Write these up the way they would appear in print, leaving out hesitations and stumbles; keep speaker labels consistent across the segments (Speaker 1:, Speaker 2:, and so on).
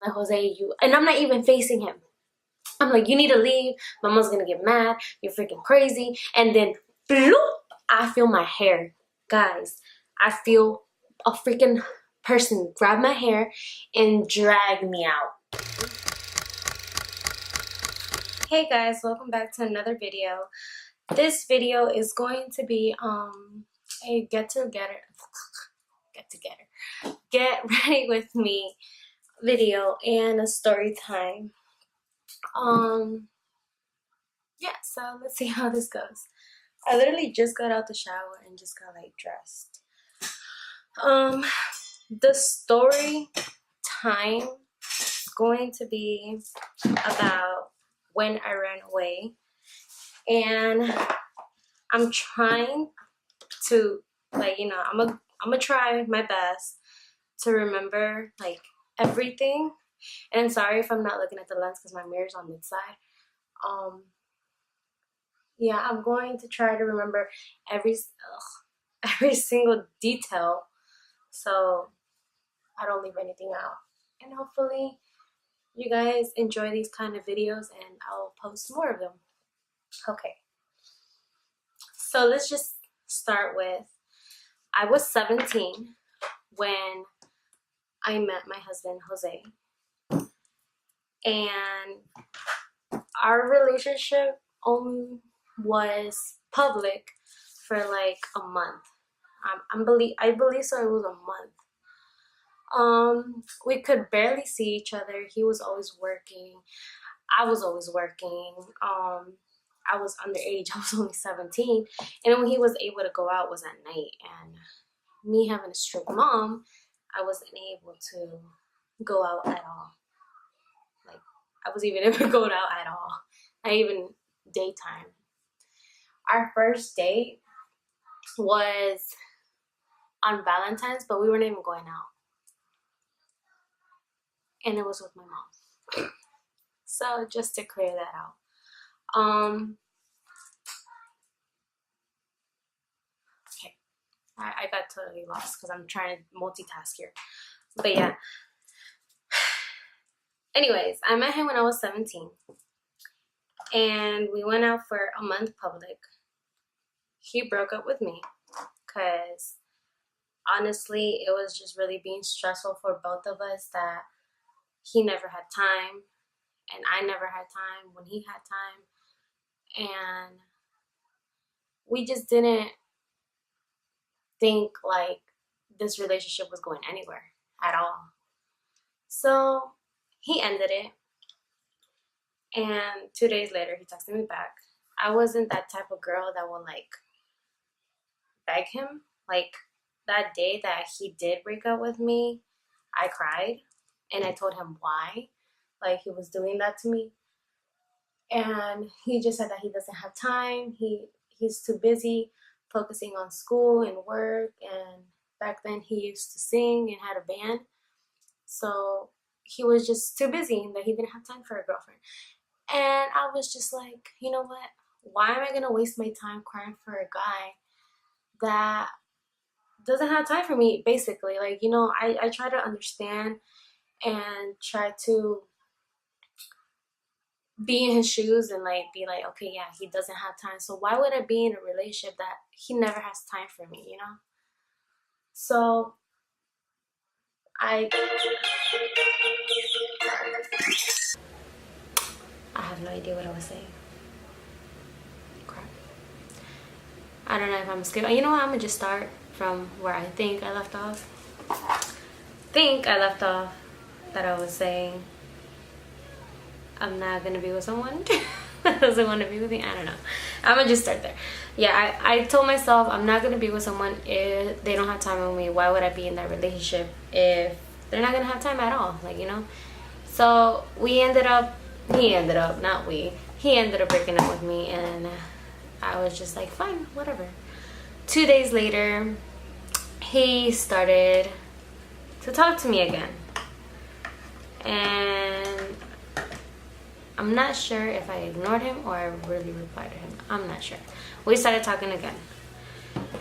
Speaker 1: like, Jose, and I'm not even facing him. I'm like, you need to leave. Mama's gonna get mad. You're freaking crazy. And then, bloop, I feel my hair. Guys, I feel a freaking person grab my hair and drag me out. Hey guys, welcome back to another video. This video is going to be a get ready with me video and a story time. Yeah, so let's see how this goes. I literally just got out the shower and just got like dressed. The story time is going to be about when I ran away, and I'm trying to, like, you know, I'm gonna try my best to remember like everything. And I'm sorry if I'm not looking at the lens because my mirror's on this side. Yeah, I'm going to try to remember every single detail so I don't leave anything out. And hopefully you guys enjoy these kind of videos and I'll post more of them. Okay. So let's just start with, I was 17 when I met my husband, Jose. And our relationship only was public for like a month. I believe so, it was a month. We could barely see each other. He was always working. I was always working. I was underage. I was only 17. And when he was able to go out was at night. And me having a strict mom, I wasn't able to go out at all. Like, I wasn't even able to go out at all. Not even daytime. Our first date was on Valentine's, but we weren't even going out. And it was with my mom. So just to clear that out. Okay. I got totally lost because I'm trying to multitask here. But yeah. Anyways, I met him when I was 17. And we went out for a month public. He broke up with me because honestly, it was just really being stressful for both of us that he never had time and I never had time when he had time. And we just didn't think like this relationship was going anywhere at all. So he ended it. And 2 days later, he texted me back. I wasn't that type of girl that would like beg him. Like that day that he did break up with me, I cried and I told him why, like he was doing that to me. And he just said that he doesn't have time. He's too busy focusing on school and work. And back then he used to sing and had a band. So he was just too busy and that he didn't have time for a girlfriend. And I was just like, you know what? Why am I going to waste my time crying for a guy that doesn't have time for me, basically? Like, you know, I try to understand and try to be in his shoes and like be like, okay, yeah, he doesn't have time. So why would I be in a relationship that he never has time for me, you know? So I have no idea what I was saying. Crap. I don't know if I'm skipping. You know what? I'm gonna just start from where I think I left off. That I was saying I'm not gonna be with someone that doesn't want to be with me. I don't know. I'm gonna just start there. Yeah, I told myself I'm not gonna be with someone if they don't have time with me. Why would I be in that relationship if they're not gonna have time at all? Like, you know. So he ended up breaking up with me, and I was just like, fine, whatever. 2 days later, he started to talk to me again. And I'm not sure if I ignored him or I really replied to him. I'm not sure. We started talking again.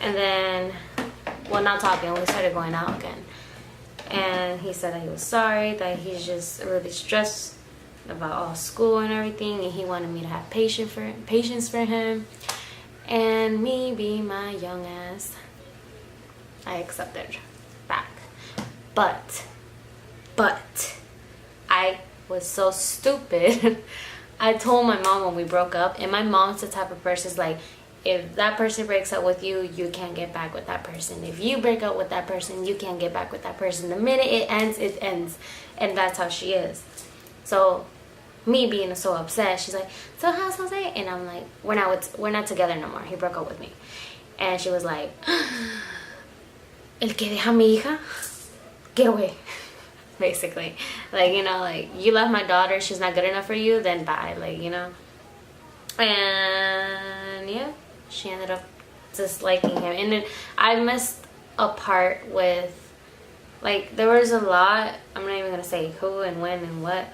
Speaker 1: And then, well, not talking, we started going out again. And he said that he was sorry, that he's just really stressed about all school and everything, and he wanted me to have patience for him. And me being my young ass, I accepted back. But I was so stupid. I told my mom when we broke up, and my mom's the type of person like, if that person breaks up with you, you can't get back with that person. If you break up with that person, you can't get back with that person. The minute it ends, it ends. And that's how she is. So me being so upset, she's like, so how's Jose? And I'm like, we're not together no more. He broke up with me. And she was like, el que deja mi hija, get away. Basically, like, you know, like, you left my daughter, she's not good enough for you, then bye, like, you know. And yeah, she ended up disliking him. And then I missed a part with, like, there was a lot, I'm not even gonna say who and when and what,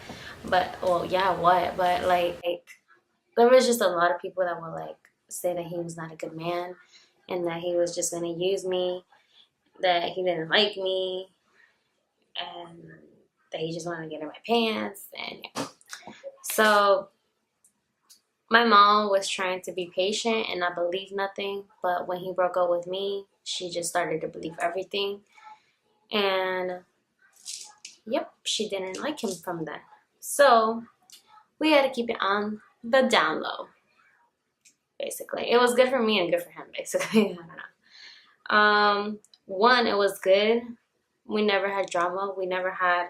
Speaker 1: but, well, yeah, what, but like there was just a lot of people that would like say that he was not a good man, and that he was just gonna use me, that he didn't like me, and that he just wanted to get in my pants. And yeah. So my mom was trying to be patient and not believe nothing, but when he broke up with me, she just started to believe everything. And yep, she didn't like him from then. So we had to keep it on the down low, basically. It was good for me and good for him, basically. I don't know. One, it was good. We never had drama. We never had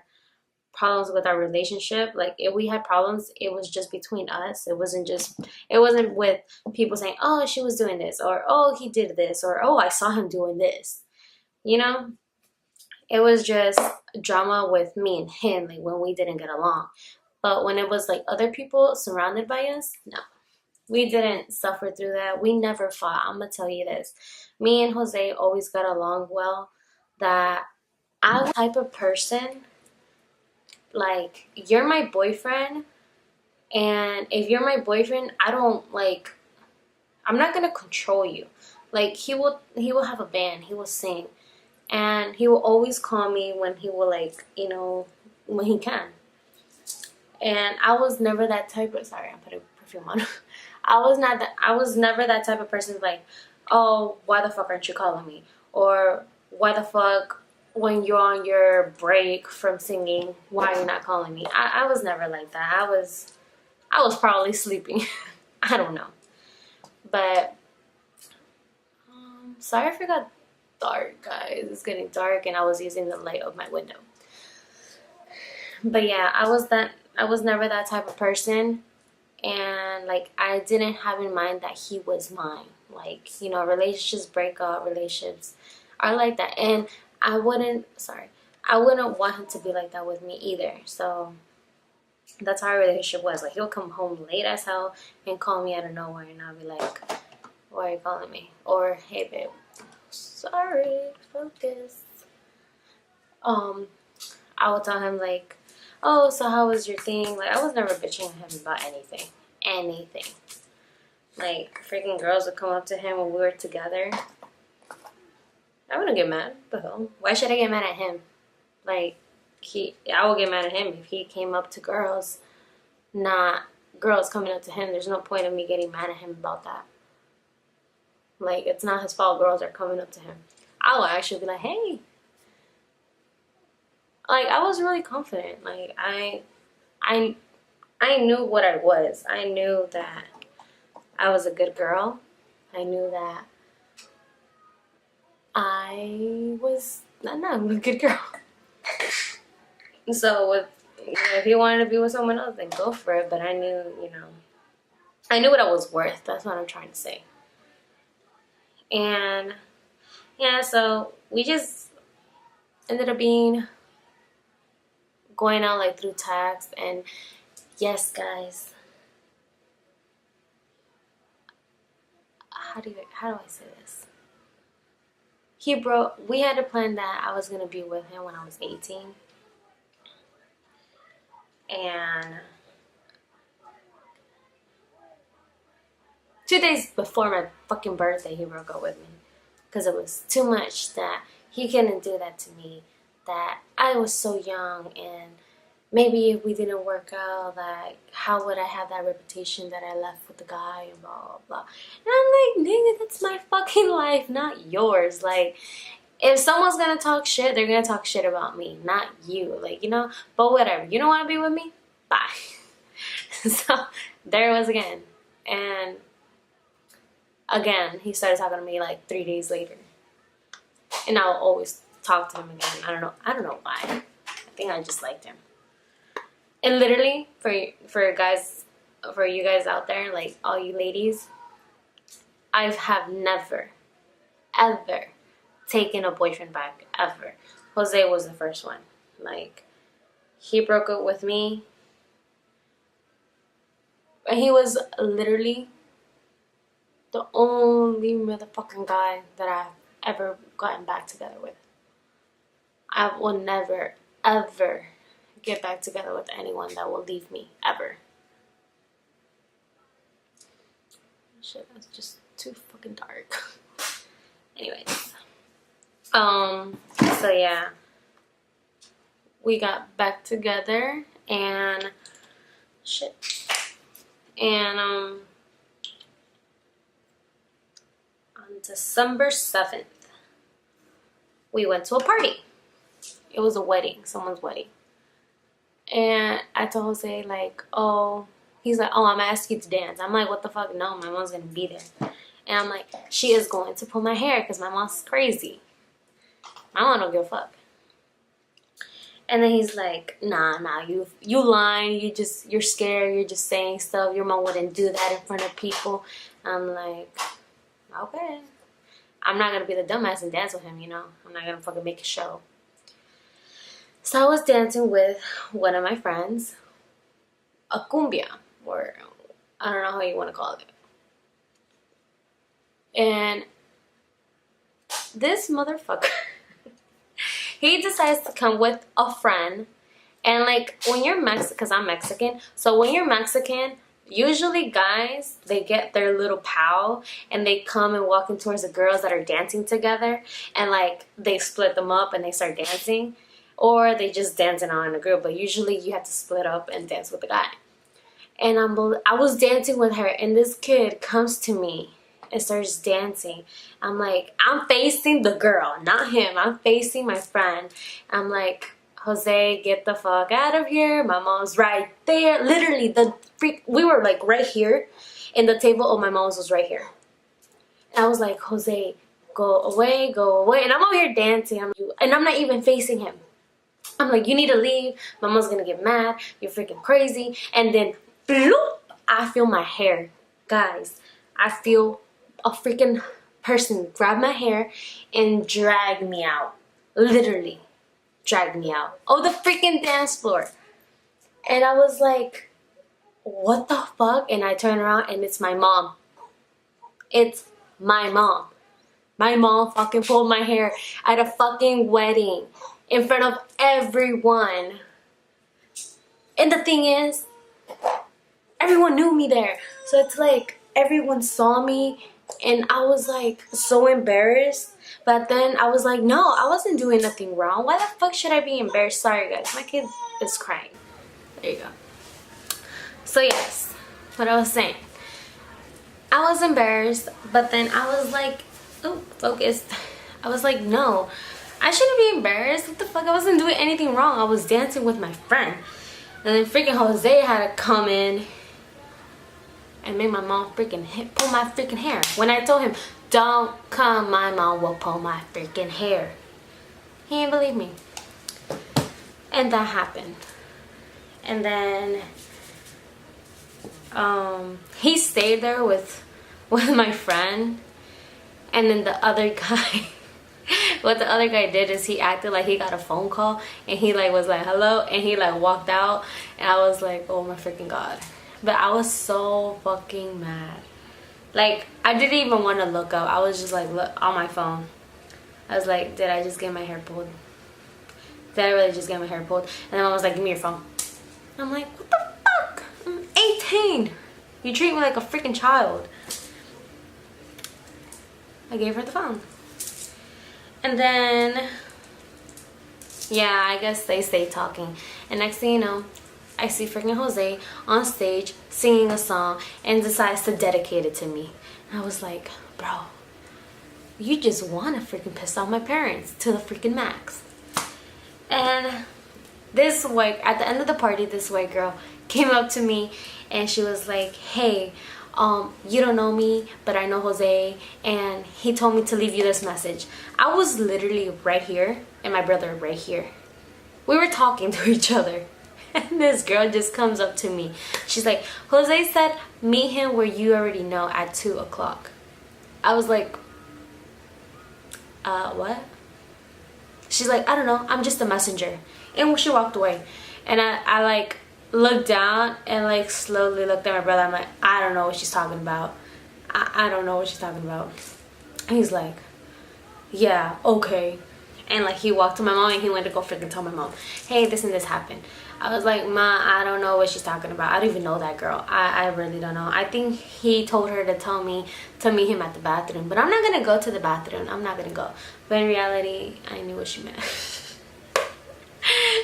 Speaker 1: problems with our relationship. Like, if we had problems, it was just between us. It wasn't with people saying, oh, she was doing this, or oh, he did this, or oh, I saw him doing this. You know, it was just drama with me and him, like when we didn't get along. But when it was like other people surrounded by us, no, we didn't suffer through that. We never fought. I'm gonna tell you this, me and Jose always got along well. That I'm the type of person, like, you're my boyfriend, and if you're my boyfriend, I don't like, I'm not gonna control you. Like, he will have a band, he will sing, and he will always call me when he will, like, you know, when he can. And I was never that type of, sorry, I'm putting perfume on. I was never that type of person like, oh, why the fuck aren't you calling me? Or why the fuck, when you're on your break from singing, why are you not calling me? I was never like that. I was probably sleeping. I don't know. But sorry if it got dark, guys. It's getting dark and I was using the light of my window. But yeah, I was never that type of person. And like, I didn't have in mind that he was mine. Like, you know, relationships break up, relationships are like that. And I wouldn't want him to be like that with me either. So that's how our relationship was. Like, he'll come home late as hell and call me out of nowhere, and I'll be like, why are you calling me? Or, hey babe, sorry, focus. I would tell him like, oh, so how was your thing? Like, I was never bitching him about anything. Like, freaking girls would come up to him when we were together. I wouldn't get mad. What the hell? Why should I get mad at him? Like, I would get mad at him if he came up to girls, not girls coming up to him. There's no point of me getting mad at him about that. Like, it's not his fault girls are coming up to him. I would actually be like, hey. Like, I was really confident. Like, I knew what I was. I knew that I was a good girl. I knew that I was I'm a good girl. So if he wanted to be with someone else, then go for it. But I knew, I knew what I was worth. That's what I'm trying to say. And yeah, so we just ended up going out like through text. And yes, guys, how do I say this? We had a plan that I was gonna be with him when I was 18. And 2 days before my fucking birthday, he broke up with me. Because it was too much, that he couldn't do that to me, that I was so young, and maybe if we didn't work out, like, how would I have that reputation that I left with the guy and blah, blah, blah. And I'm like, nigga, that's my fucking life, not yours. Like, if someone's gonna talk shit, they're gonna talk shit about me, not you. Like, you know, but whatever. You don't want to be with me? Bye. So there it was again. And again, he started talking to me like 3 days later. And I'll always talk to him again. I don't know why. I think I just liked him. And literally, for you guys out there, like all you ladies, I have never, ever taken a boyfriend back, ever. Jose was the first one. Like, he broke up with me, and he was literally the only motherfucking guy that I've ever gotten back together with. I will never, ever get back together with anyone that will leave me, ever. Shit, that's just too fucking dark. Anyways. So yeah. We got back together, and shit. And on December 7th, we went to a party. It was a wedding, someone's wedding. And I told Jose, like, oh, he's like, oh, I'm gonna ask you to dance. I'm like, what the fuck? No, my mom's gonna be there. And I'm like, she is going to pull my hair because my mom's crazy. My mom don't give a fuck. And then he's like, nah, you lying. You're scared. You're just saying stuff. Your mom wouldn't do that in front of people. I'm like, okay. I'm not gonna be the dumbass and dance with him, you know. I'm not gonna fucking make a show. So I was dancing with one of my friends, a cumbia, or I don't know how you want to call it. And this motherfucker, he decides to come with a friend. And like, when you're Mexican, because I'm Mexican, so when you're Mexican, usually guys, they get their little pal and they come and walk in towards the girls that are dancing together, and like they split them up and they start dancing, or they just dancing on in a group. But usually you have to split up and dance with the guy. And I was dancing with her, and this kid comes to me and starts dancing. I'm like, I'm facing the girl, not him. I'm facing my friend. I'm like, Jose, get the fuck out of here. My mom's right there. Literally, we were like right here, and the table of my mom's was right here. And I was like, Jose, go away, go away. And I'm over here dancing, and I'm not even facing him. I'm like, you need to leave. My mom's gonna get mad. You're freaking crazy. And then, bloop, I feel my hair. Guys, I feel a freaking person grab my hair and drag me out. Literally, drag me out. Oh, the freaking dance floor. And I was like, what the fuck? And I turn around, and it's my mom. It's my mom. My mom fucking pulled my hair at a fucking wedding in front of everyone. And the thing is, everyone knew me there. So it's like, everyone saw me, and I was like so embarrassed. But then I was like, no, I wasn't doing nothing wrong. Why the fuck should I be embarrassed? Sorry guys, my kid is crying. There you go. So yes, what I was saying, I was embarrassed, but then I was like, oh, focused. I was like, no, I shouldn't be embarrassed. What the fuck? I wasn't doing anything wrong. I was dancing with my friend. And then freaking Jose had to come in and make my mom freaking pull my freaking hair. When I told him, don't come, my mom will pull my freaking hair. He didn't believe me. And that happened. And then he stayed there with my friend. And then the other guy, what the other guy did is he acted like he got a phone call, and he like was like, hello, and he like walked out, and I was like, oh my freaking god. But I was so fucking mad. Like, I didn't even want to look up. I was just like, look on my phone. I was like, did I just get my hair pulled? Did I really just get my hair pulled? And then I was like, give me your phone. I'm like, what the fuck? I'm 18. You treat me like a freaking child. I gave her the phone. And then Yeah, I guess they stay talking. And next thing you know, I see freaking Jose on stage singing a song and decides to dedicate it to me. And I was like, bro, you just want to freaking piss off my parents to the freaking max. And this white, at the end of the party, this white girl came up to me and she was like, hey, you don't know me, but I know Jose, and he told me to leave you this message. I was literally right here and my brother right here. We were talking to each other. And this girl just comes up to me. She's like, Jose said, meet him where you already know at 2 o'clock. I was like, what? She's like, I don't know, I'm just a messenger. And she walked away. And I like looked down and like slowly looked at my brother. I'm like, I don't know what she's talking about. I don't know what she's talking about. And he's like, yeah, okay. And like he walked to my mom and he went to go freaking tell my mom, hey, this and this happened. I was like, Ma, I don't know what she's talking about. I don't even know that girl. I really don't know. I think he told her to tell me to meet him at the bathroom. But I'm not going to go to the bathroom. I'm not going to go. But in reality, I knew what she meant.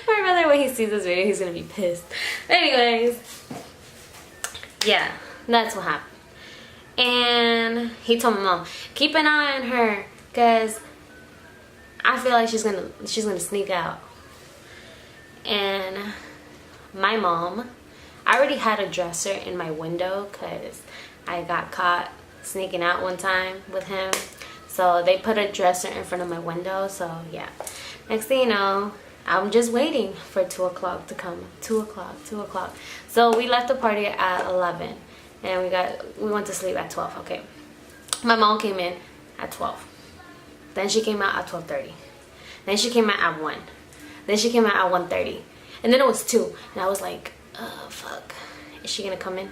Speaker 1: My brother, when he sees this video, he's going to be pissed. Anyways, yeah, that's what happened. And he told my mom, keep an eye on her, because I feel like she's gonna sneak out. And my mom, I already had a dresser in my window because I got caught sneaking out one time with him. So they put a dresser in front of my window. So yeah, next thing you know, I'm just waiting for 2 o'clock to come. 2 o'clock. So we left the party at 11 and we went to sleep at 12. Okay, my mom came in at 12. Then she came out at 12:30. Then she came out at 1. Then she came out at 1:30. And then it was 2. And I was like, oh, fuck. Is she going to come in?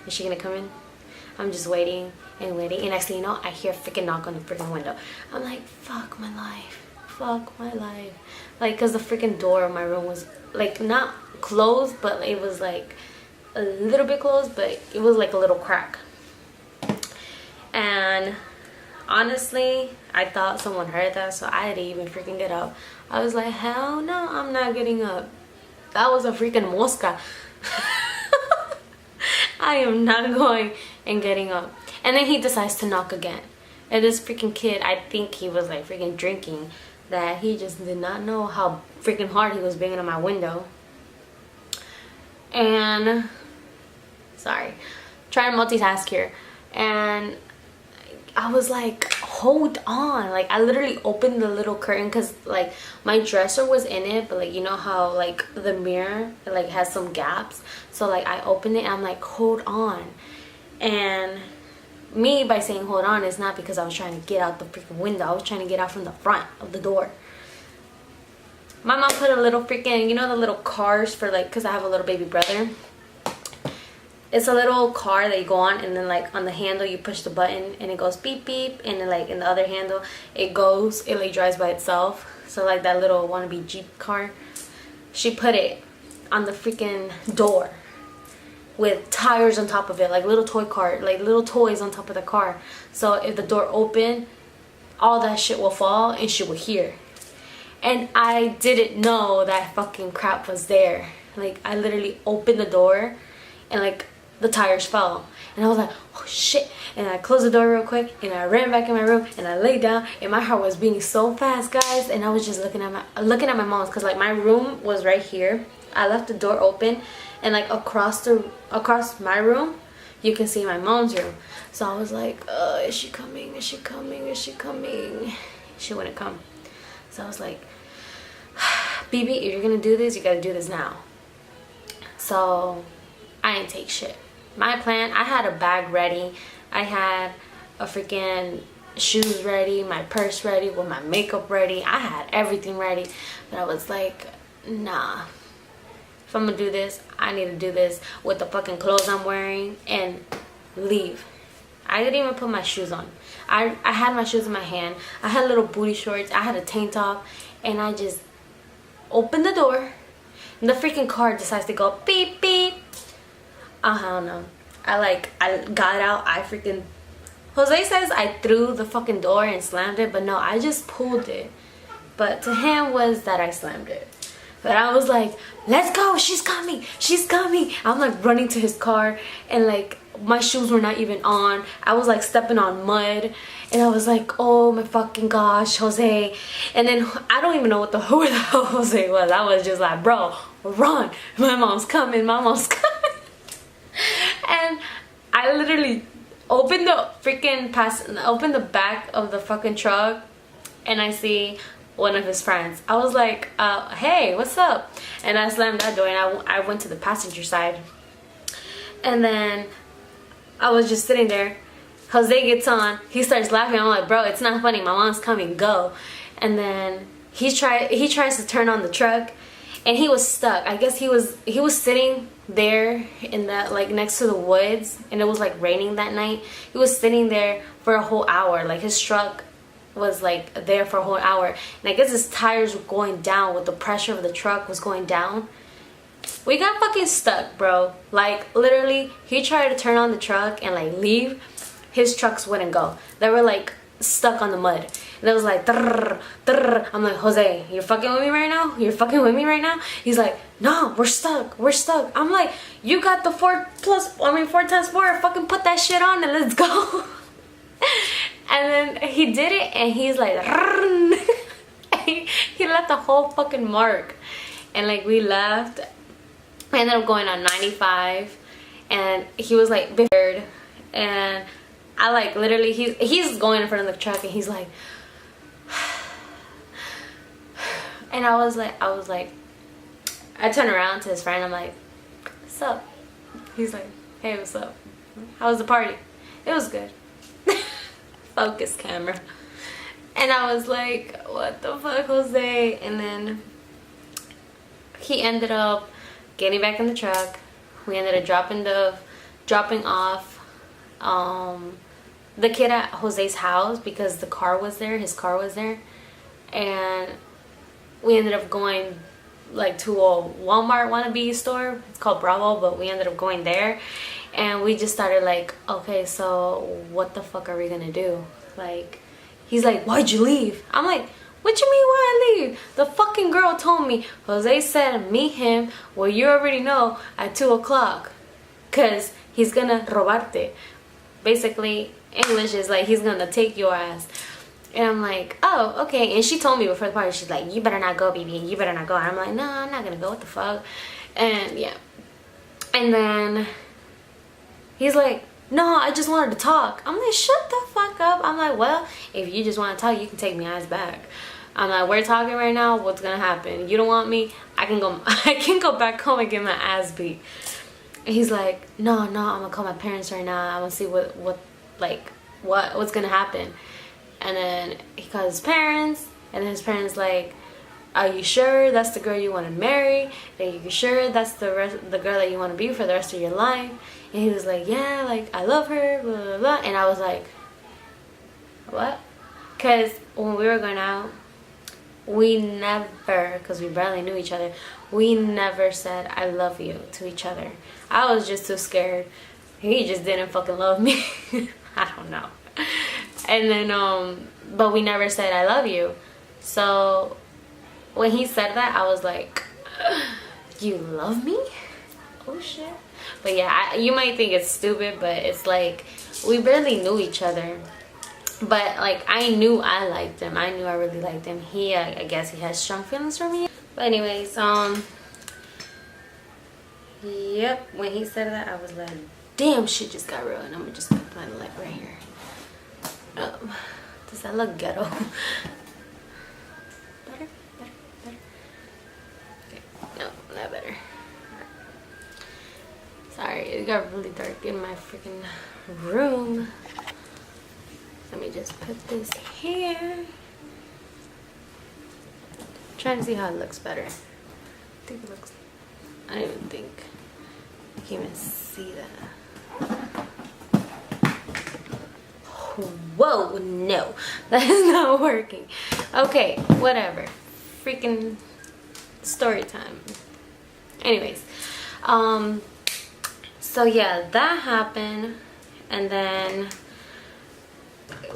Speaker 1: Is she going to come in? I'm just waiting and waiting. And next thing you know, I hear a freaking knock on the freaking window. I'm like, fuck my life. Fuck my life. Like, because the freaking door of my room was, like, not closed, but it was, like, a little bit closed, but it was, like, a little crack. And honestly, I thought someone heard that, so I didn't even freaking get up. I was like, hell no, I'm not getting up. That was a freaking mosca. I am not going and getting up. And then he decides to knock again. And this freaking kid, I think he was like freaking drinking, that he just did not know how freaking hard he was banging on my window. And, sorry, trying to multitask here. And I was like, hold on. Like, I literally opened the little curtain because, like, my dresser was in it. But, like, you know how, like, the mirror, like, has some gaps. So, like, I opened it and I'm like, hold on. And me, by saying hold on, is not because I was trying to get out the freaking window. I was trying to get out from the front of the door. My mom put a little freaking, you know, the little cars for, like, because I have a little baby brother. It's a little car that you go on, and then like on the handle you push the button and it goes beep beep, and then like in the other handle it like drives by itself. So like that little wannabe Jeep car, she put it on the freaking door with tires on top of it, like little toy car, like little toys on top of the car. So if the door opened, all that shit will fall and she will hear. And I didn't know that fucking crap was there. Like, I literally opened the door and like the tires fell, and I was like, oh shit. And I closed the door real quick and I ran back in my room and I laid down, and my heart was beating so fast, guys. And I was just looking at my mom's, because like my room was right here. I left the door open, and like across my room you can see my mom's room. So I was like, is she coming? Is she coming? Is she coming? She wouldn't come. So I was like, Bibi, if you're gonna do this, you gotta do this now. So I didn't take shit. My plan, I had a bag ready. I had a freaking shoes ready, my purse ready, with my makeup ready. I had everything ready. But I was like, nah. If I'm gonna do this, I need to do this with the fucking clothes I'm wearing and leave. I didn't even put my shoes on. I had my shoes in my hand. I had little booty shorts. I had a tank top. And I just opened the door. And the freaking car decides to go beep beep. I don't know. I got out. Jose says I threw the fucking door and slammed it. But no, I just pulled it. But to him was that I slammed it. But I was like, let's go, she's coming, she's coming. I'm like running to his car, and like my shoes were not even on. I was like stepping on mud, and I was like, oh my fucking gosh, Jose. And then I don't even know who the hell Jose was. I was just like, bro, run, my mom's coming, my mom's coming. And I literally opened the opened the back of the fucking truck, and I see one of his friends. I was like, hey, what's up? And I slammed that door, and I went to the passenger side. And then I was just sitting there. Jose gets on, he starts laughing. I'm like, bro, it's not funny, my mom's coming, go. And then he tries to turn on the truck, and he was stuck. I guess he was sitting there in that, like, next to the woods, and it was like raining that night. He was sitting there for a whole hour. Like, his truck was like there for a whole hour, and I guess his tires were going down with the pressure of the truck was going down. We got fucking stuck, bro. Like, literally, he tried to turn on the truck and like leave. His trucks wouldn't go. They were like stuck on the mud. And it was like, drrr, drrr. I'm like, Jose, you're fucking with me right now? You're fucking with me right now? He's like, no, we're stuck. We're stuck. I'm like, you got the 4 times 4. Fucking put that shit on and let's go. And then he did it, and he's like, he left a whole fucking mark. And like, we left. I ended up going on 95, and he was like scared, and I like literally he's going in front of the truck, and he's like, and I was like, I turned around to his friend. I'm like, what's up? He's like, hey, what's up? How was the party? It was good. Focus camera. And I was like, what the fuck, Jose? And then he ended up getting back in the truck. We ended up dropping off the kid at Jose's house, because the car was there, his car was there. And we ended up going like to a Walmart wannabe store. It's called Bravo, but we ended up going there. And we just started like, okay, so what the fuck are we gonna do? Like, he's like, why'd you leave? I'm like, what you mean why I leave? The fucking girl told me, Jose said meet him, well, you already know, at 2 o'clock. Cause he's gonna robarte. Basically, English is like, he's gonna take your ass. And I'm like, oh, okay. And she told me before the party, she's like, you better not go, baby. You better not go. And I'm like, no, I'm not gonna go. What the fuck? And yeah. And then he's like, no, I just wanted to talk. I'm like, shut the fuck up. I'm like, well, if you just want to talk, you can take me ass back. I'm like, we're talking right now. What's gonna happen? You don't want me? I can go back home and get my ass beat. And he's like, no, I'm gonna call my parents right now. I'm gonna see what's gonna happen. And then he calls his parents, and then his parents like, are you sure that's the girl you want to marry? Are you sure that's the girl that you want to be for the rest of your life? And he was like, yeah, like, I love her, blah, blah, blah. And I was like, what? Because when we were going out, we never, because we barely knew each other, we never said I love you to each other. I was just too scared. He just didn't fucking love me. I don't know. And then, but we never said I love you. So when he said that, I was like, you love me? Oh shit. But yeah, you might think it's stupid, but it's like, we barely knew each other. But like, I knew I liked him. I knew I really liked him. He, I guess he has strong feelings for me. But anyways, yep, when he said that, I was like, damn, shit just got real. And I'm gonna just put my leg right here. Does that look ghetto? Better? Okay, no, not better. Sorry, it got really dark in my freaking room. Let me just put this here. Trying to see how it looks better. I think it looks, I don't even think you can even see that. Whoa, no, that is not working. Okay, whatever. Freaking story time. Anyways, so yeah, that happened, and then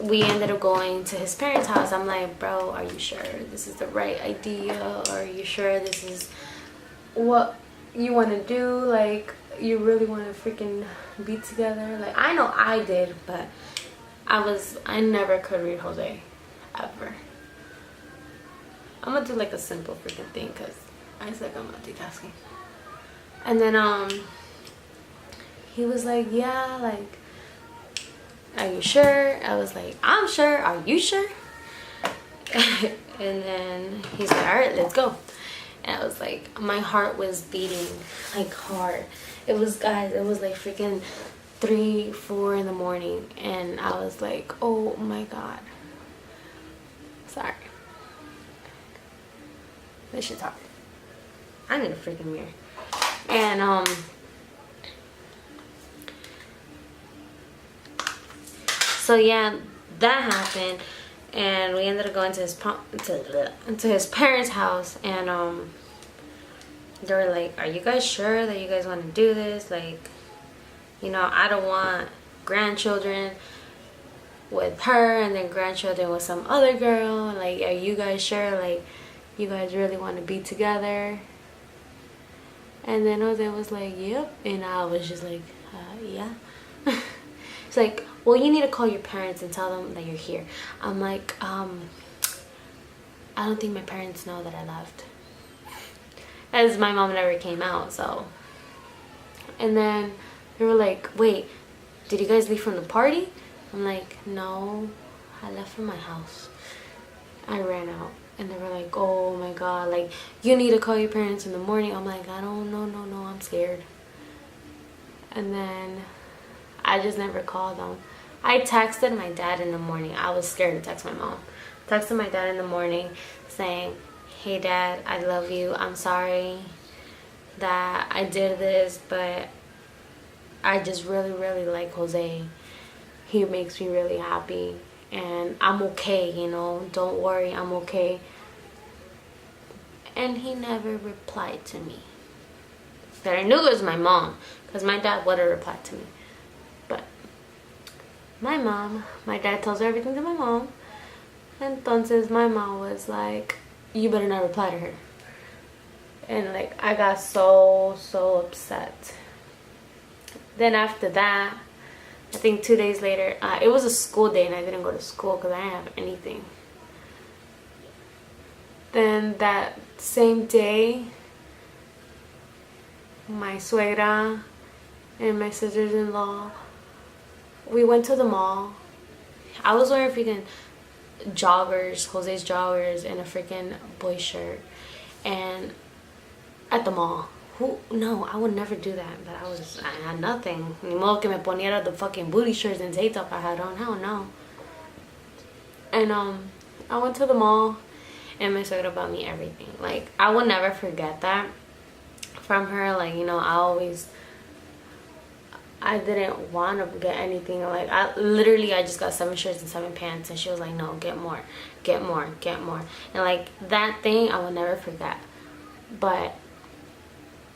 Speaker 1: we ended up going to his parents' house. I'm like, bro, are you sure this is the right idea? Or are you sure this is what you want to do? Like, you really want to freaking be together? Like, I know I did, but I never could read Jose, ever. I'm gonna do like a simple freaking thing because I said I'm multitasking. And then he was like, yeah, like, are you sure? I was like, I'm sure. Are you sure? And then he's like, all right, let's go. And I was like, my heart was beating like hard. It was, guys, it was like freaking 3, 4 in the morning, and I was like, oh my god. Sorry. This shit's hard. I need a freaking mirror. And so yeah, that happened, and we ended up going to his parents' house, and they were like, are you guys sure that you guys want to do this? Like, you know, I don't want grandchildren with her and then grandchildren with some other girl. Like, are you guys sure? Like, you guys really want to be together? And then Jose was like, yep. And I was just like, yeah. It's like, well, you need to call your parents and tell them that you're here. I'm like, I don't think my parents know that I left, as my mom never came out. So, and then they were like, wait, did you guys leave from the party? I'm like, no, I left from my house. I ran out. And they were like, oh my god, like, you need to call your parents in the morning. I'm like, I don't know, no, I'm scared. And then I just never called them. I texted my dad in the morning. I was scared to text my mom. Texted my dad in the morning saying, hey dad, I love you. I'm sorry that I did this, but I just really, really like Jose. He makes me really happy. And I'm okay, you know. Don't worry, I'm okay. And he never replied to me. But I knew it was my mom, because my dad would have replied to me. But my dad tells everything to my mom. Entonces my mom was like, you better not reply to her. And like, I got so upset. Then after that, I think 2 days later, it was a school day and I didn't go to school because I didn't have anything. Then that same day, my suegra and my sisters-in-law, we went to the mall. I was wearing freaking joggers, Jose's joggers, and a freaking boy shirt. And at the mall. No, I would never do that. But I had nothing. Ni modo que me poniera the fucking booty shirts and tank top I had on. Hell no. And I went to the mall, and my suegra bought me everything. Like, I will never forget that from her. Like, you know, I didn't want to get anything. Like, I just got 7 shirts and 7 pants, and she was like, no, get more, get more, get more. And like, that thing I will never forget. But,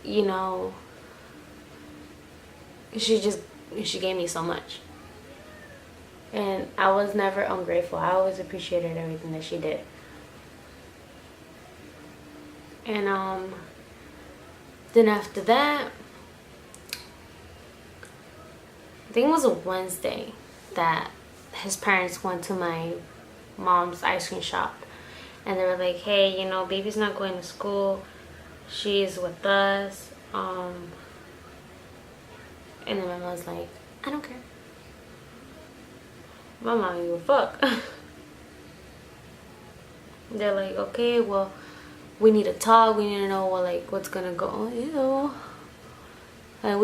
Speaker 1: you know, she gave me so much. And I was never ungrateful. I always appreciated everything that she did. And then after that, I think it was a Wednesday that his parents went to my mom's ice cream shop. And they were like, hey, you know, baby's not going to school. She's with us. And then my mom's like, I don't care. My mom didn't give a fuck. They're like, okay, well, we need to talk. We need to know what's gonna go on. Ew. Like,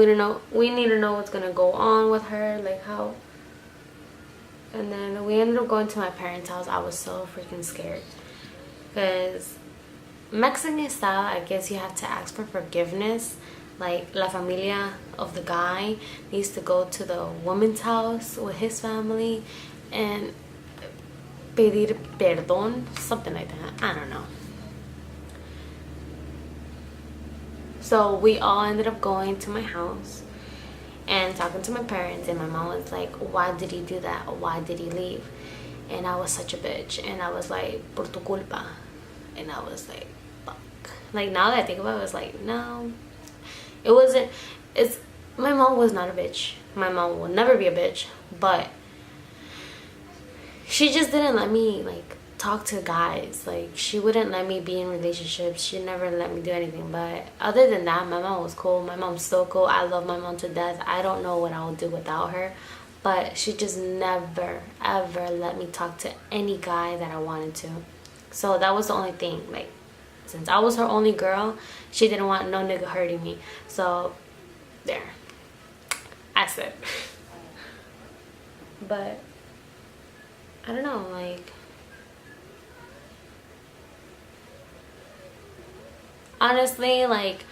Speaker 1: we need to know what's gonna go on with her, like how. And then we ended up going to my parents' house. I was so freaking scared, because Mexican style, I guess you have to ask for forgiveness. Like, la familia of the guy needs to go to the woman's house with his family and pedir perdón, something like that. I don't know. So we all ended up going to my house, and talking to my parents, and my mom was like, why did he do that? Why did he leave? And I was such a bitch, and I was like, por tu culpa. And I was like, fuck. Like, now that I think about it, I was like, no, it wasn't. It's, my mom was not a bitch. My mom will never be a bitch, but she just didn't let me like talk to guys. Like, she wouldn't let me be in relationships. She never let me do anything. But other than that, my mom was cool. My mom's so cool. I love my mom to death. I don't know what I would do without her. But she just never ever let me talk to any guy that I wanted to. So that was the only thing. Like, since I was her only girl, she didn't want no nigga hurting me. So there, I said. But I don't know, like, honestly, like,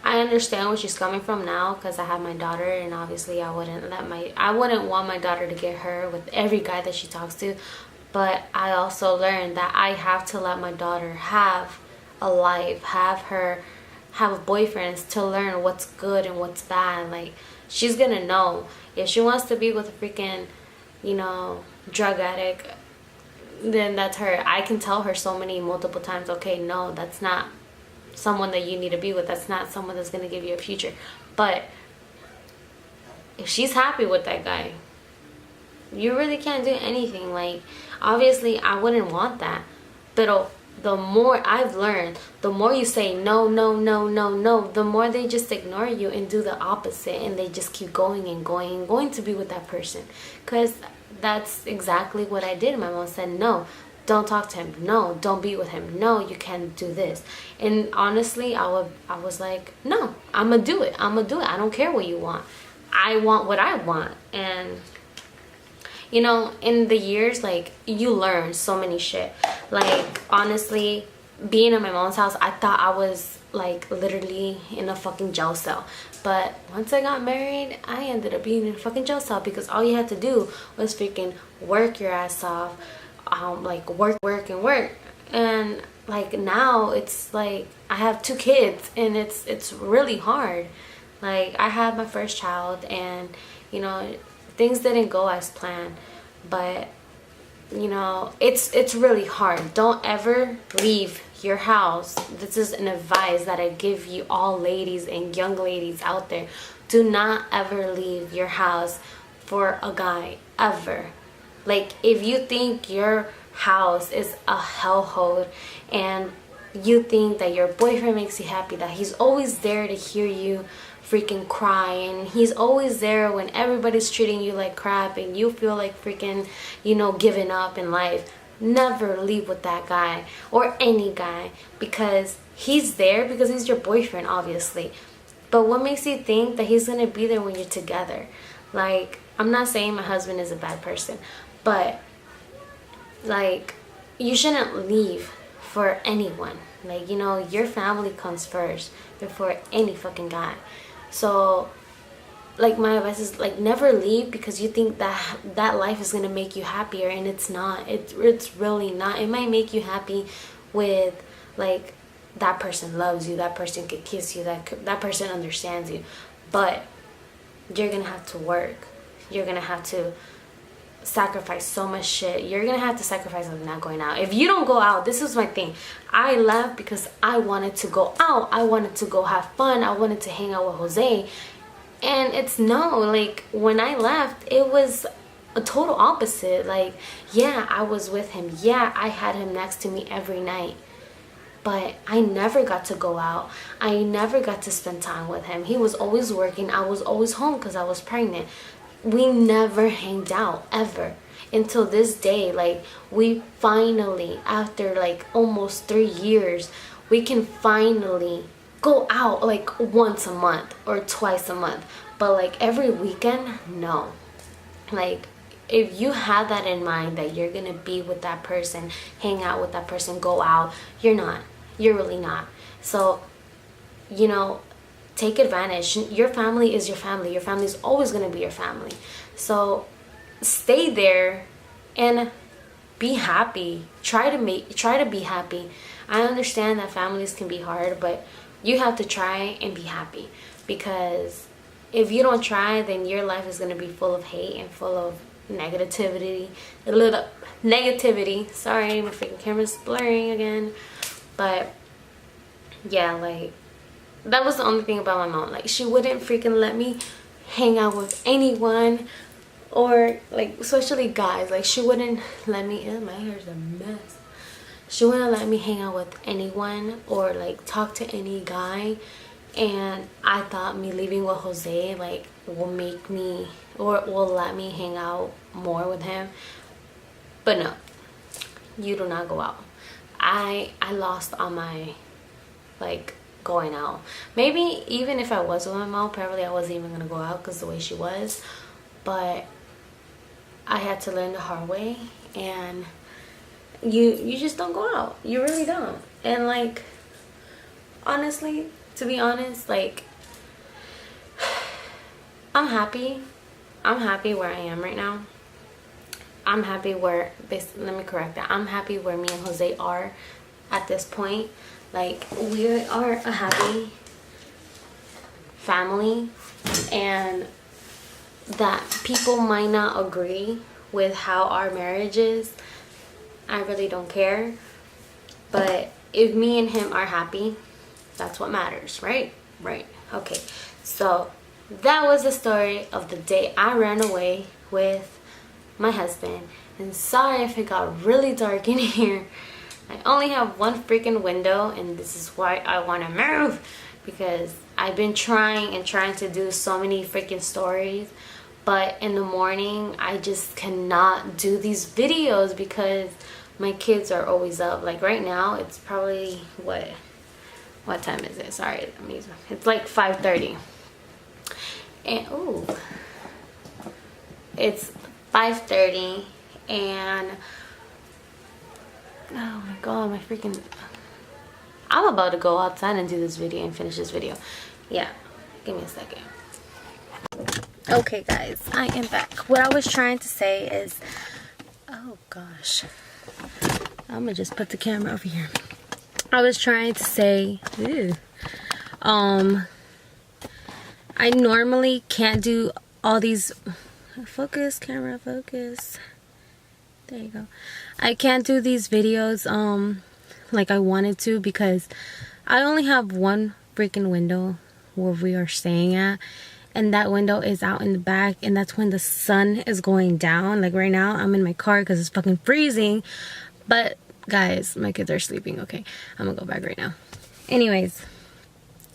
Speaker 1: I understand where she's coming from now, because I have my daughter, and obviously I wouldn't want my daughter to get hurt with every guy that she talks to. But I also learned that I have to let my daughter have a life, have boyfriends, to learn what's good and what's bad. Like, she's gonna know if she wants to be with a freaking, you know, drug addict, then that's her. I can tell her multiple times, okay, no, that's not someone that you need to be with. That's not someone that's going to give you a future. But if she's happy with that guy, you really can't do anything. Like, obviously I wouldn't want that, but the more I've learned, the more you say no, no, no, no, no, the more they just ignore you and do the opposite, and they just keep going and going and going to be with that person. Because that's exactly what I did. My mom said, no, don't talk to him. No, don't be with him. No, you can't do this. And honestly, I was like, no, I'm gonna do it. I'm gonna do it. I don't care what you want. I want what I want. And you know, in the years, like, you learn so many shit. Like, honestly, being in my mom's house, I thought I was like literally in a fucking jail cell. But once I got married, I ended up being in a fucking jail cell, because all you had to do was freaking work your ass off, like work. And like, now it's like I have 2 kids, and it's really hard. Like, I had my first child, and you know, things didn't go as planned, but you know, it's really hard. Don't ever leave your house. This is an advice that I give you, all ladies and young ladies out there. Do not ever leave your house for a guy, ever. Like, if you think your house is a hellhole, and you think that your boyfriend makes you happy, that he's always there to hear you freaking cry, and he's always there when everybody's treating you like crap, and you feel like freaking, you know, giving up in life, never leave with that guy, or any guy, because he's there because he's your boyfriend, obviously. But what makes you think that he's gonna be there when you're together? Like, I'm not saying my husband is a bad person, but like, you shouldn't leave for anyone. Like, you know, your family comes first before any fucking guy. So like, my advice is, like, never leave because you think that life is gonna make you happier, and it's not. It's really not. It might make you happy with, like, that person loves you, that person could kiss you, that person understands you, but you're gonna have to work. You're gonna have to sacrifice so much shit. You're gonna have to sacrifice of not going out. If you don't go out, this is my thing. I left because I wanted to go out. I wanted to go have fun. I wanted to hang out with Jose. And it's no, like, when I left, it was a total opposite. Like, yeah, I was with him. Yeah, I had him next to me every night. But I never got to go out. I never got to spend time with him. He was always working. I was always home because I was pregnant. We never hanged out, ever. Until this day, like, we finally, after like almost 3 years, we can finally go out like once a month or twice a month. But like every weekend, no. Like, if you have that in mind, that you're gonna be with that person, hang out with that person, go out, you're not. You're really not. So, you know, take advantage. Your family is your family. Your family is always gonna be your family. So stay there and be happy. Try to be happy. I understand that families can be hard, but you have to try and be happy, because if you don't try, then your life is going to be full of hate and full of negativity. A little negativity. Sorry, my freaking camera's blurring again. But yeah, like, that was the only thing about my mom. Like, she wouldn't freaking let me hang out with anyone, or like, especially guys. Like, she wouldn't let me, my hair's a mess. She wouldn't let me hang out with anyone or like talk to any guy. And I thought me leaving with Jose like will make me, or will let me hang out more with him. But no, you do not go out. I lost on my like going out. Maybe even if I was with my mom, probably I wasn't even gonna go out because the way she was. But I had to learn the hard way, and you just don't go out. You really don't. And like, honestly, to be honest, like, I'm happy where I am right now. I'm happy where let me correct that. I'm happy where me and Jose are at this point. Like, we are a happy family, and that people might not agree with how our marriage is, I really don't care. But if me and him are happy, that's what matters, right? Right. Okay. So that was the story of the day I ran away with my husband. And sorry if it got really dark in here. I only have one freaking window, and this is why I want to move, because I've been trying to do so many freaking stories, but in the morning I just cannot do these videos because my kids are always up. Like right now it's probably what time is it? Sorry, it's like 5:30, and ooh, it's 5:30, and oh my god, I'm about to go outside and do this video and finish this video. Yeah, give me a second. Okay guys, I am back. What I was trying to say is, oh gosh, I'm gonna just put the camera over here. I was trying to say, I normally can't do all these, focus, camera, focus. There you go. I can't do these videos like I wanted to, because I only have one freaking window where we are staying at, and that window is out in the back, and that's when the sun is going down. Like right now I'm in my car because it's fucking freezing, but guys, my kids are sleeping. Okay, I'm gonna go back right now. Anyways,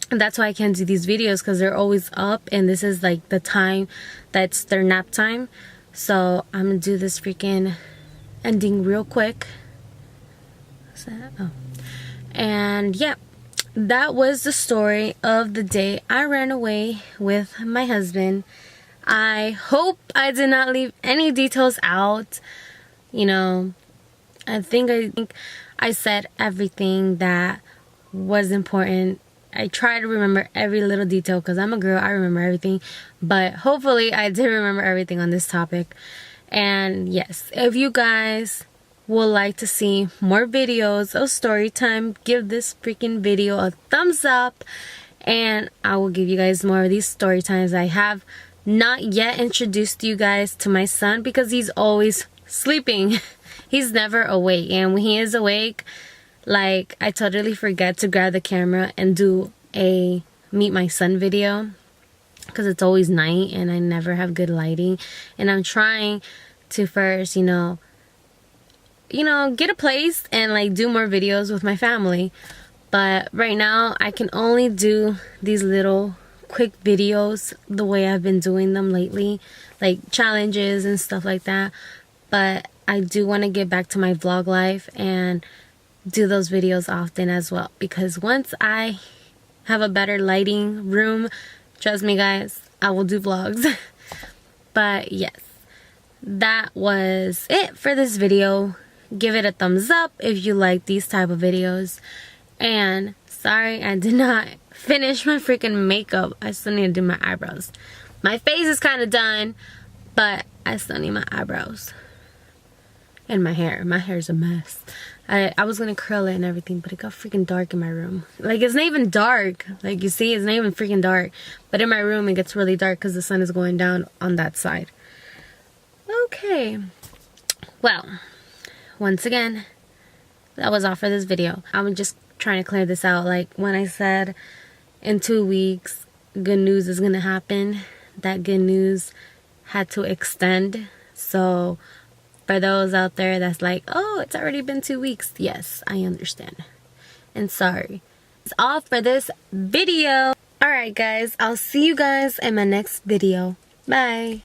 Speaker 1: that's why I can't do these videos, because they're always up, and this is like the time that's their nap time. So I'm gonna do this freaking ending real quick. What's that? Oh. And yeah, that was the story of the day I ran away with my husband. I hope I did not leave any details out. You know, I think I said everything that was important. I try to remember every little detail because I'm a girl, I remember everything. But hopefully I did remember everything on this topic. And yes, if you guys would like to see more videos of story time, give this freaking video a thumbs up, and I will give you guys more of these story times. I have not yet introduced you guys to my son because he's always sleeping. He's never awake, and when he is awake, like, I totally forget to grab the camera and do a meet my son video, because it's always night and I never have good lighting. And I'm trying to first, you know, get a place and like do more videos with my family. But right now I can only do these little quick videos the way I've been doing them lately, like challenges and stuff like that. But I do want to get back to my vlog life and do those videos often as well, because once I have a better lighting room, trust me guys, I will do vlogs. But yes, that was it for this video. Give it a thumbs up if you like these type of videos. And sorry I did not finish my freaking makeup. I still need to do my eyebrows. My face is kind of done, but I still need my eyebrows.
Speaker 2: And my hair's a mess. I was gonna curl it and everything, but it got freaking dark in my room. Like, it's not even dark. Like, you see, it's not even freaking dark. But in my room, it gets really dark because the sun is going down on that side. Okay. Well, once again, that was all for this video. I'm just trying to clear this out. Like, when I said in 2 weeks, good news is gonna happen, that good news had to extend. So for those out there that's like, oh, it's already been 2 weeks. Yes, I understand. And sorry. That's all for this video. Alright guys, I'll see you guys in my next video. Bye.